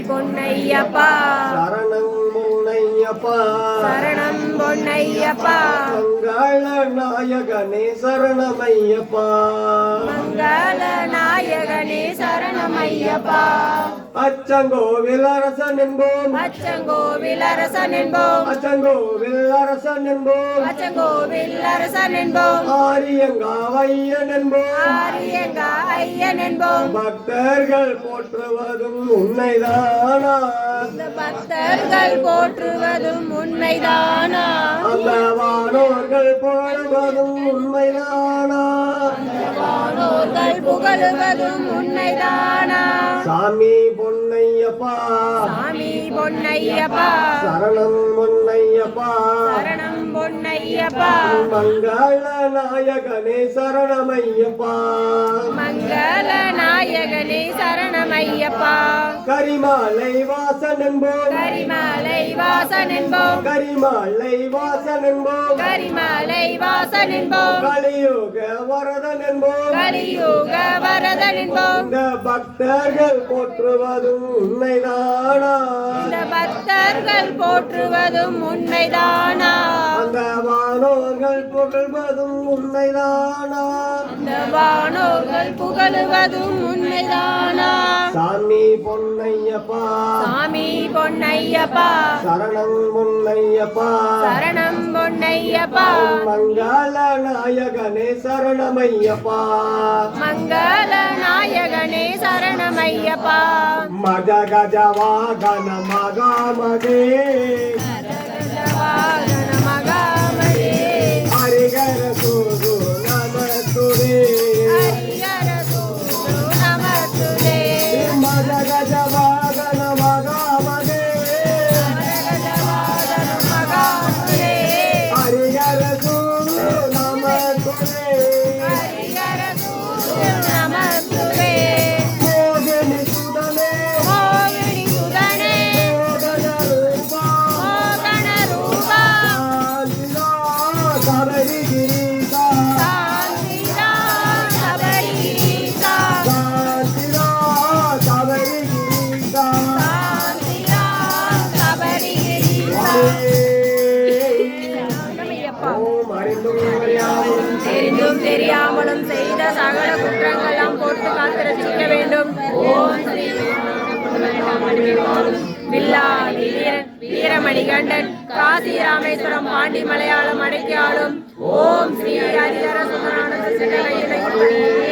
பொன்னையப்பா சரணம் பொன்னையப்பா சரணம் பொன்னையப்பா மங்கள நாயகனே சரணமையப்பா மங்கள நாயகனே சரணமையப்பா அச்சங்கோவில் அரசன் என்போம் அச்சங்கோவில் அரசன் என்போம் அச்சங்கோவில் அரசன் என்போம் அச்சங்கோவில் அரசன் என்போம் ஆரியங்காவையன் என்போம் ஆரியங்கா ஐயன் என்போம் பக்தர்கள் போற்றுவதும் உண்மைதானா இந்த பக்தர்கள் போற்றுவதும் உண்மைதானா அந்த வானோர்கள் புகழ்வதும் உண்மைதானா வானோர்கள் புகழுவதும் உண்மைதானா சாமி பொன்னையப்பா சாமி பொன்னையப்பா சரணம் பொன்னையப்பா சரணம் பொன்னையப்பா மங்கள நாயகனே சரணமையப்பா மங்கள நாயகனே சரணமையப்பா கரிமாலை வாசன் என்போம் கரிமாலை வாசன் என்போம் கரிமாலை வாசன் என்போம் கரிமாலை வாசன் என்போம் கலியுக வரதன் என்போம் கலியுக வரதன் என்போம் இந்த பக்தர்கள் போற்றுவதும் உண்மைதானா இந்த பக்தர்கள் போற்றுவதும் உண்மைதானா அந்த வானோர்கள் புகழ்வதும் உண்மைதானா இந்த வானோர்கள் புகழுவதும் உண்மைதானா சாமி பொன்னையப்பா சாமி பொன்னையப்பா சரணம் பொன்னையப்பா சரணம் பொன்னையப்பா மங்கள நாயகனே சரணமையப்பா மங்கள நாயகனே சரணமையப்பா மஜ கஜ வாகன மகாமகே வாகன மகாமலே ஹரிகர சூது நமத்துரே ஹரிஹர சூது நமத்துலே மஜ கஜ வாகன மகாமகே வாகன மகாமலே ஹரிகர சூது நமத்துரே ஹரிஹர சூது நமத்துலே மோகினி சுதனே மோகினி சுதனே மோகன ரூபா மோகன ரூபா சபரி கிரீசா சாந்திரா சபரிகிரீசா சபரி கிரீசா சாந்திரா சபரிகிரீசா சரணமையப்பா ஓம் அறிந்தும் அறியாமலும் தெரிந்தும் தெரியாமலும் செய்த சகல குற்றங்களாம் பொறுத்து காத்து ரசிக்க வேண்டும் ஓம் ஸ்ரீ வில்லாதி வீரன் வீரமணிகண்டன் காசி ராமேஸ்வரம் பாண்டி மலையாளம் அடைக்காலும் ஓம் ஸ்ரீ ஹரிஹர சுந்தரானந்த சிவனையை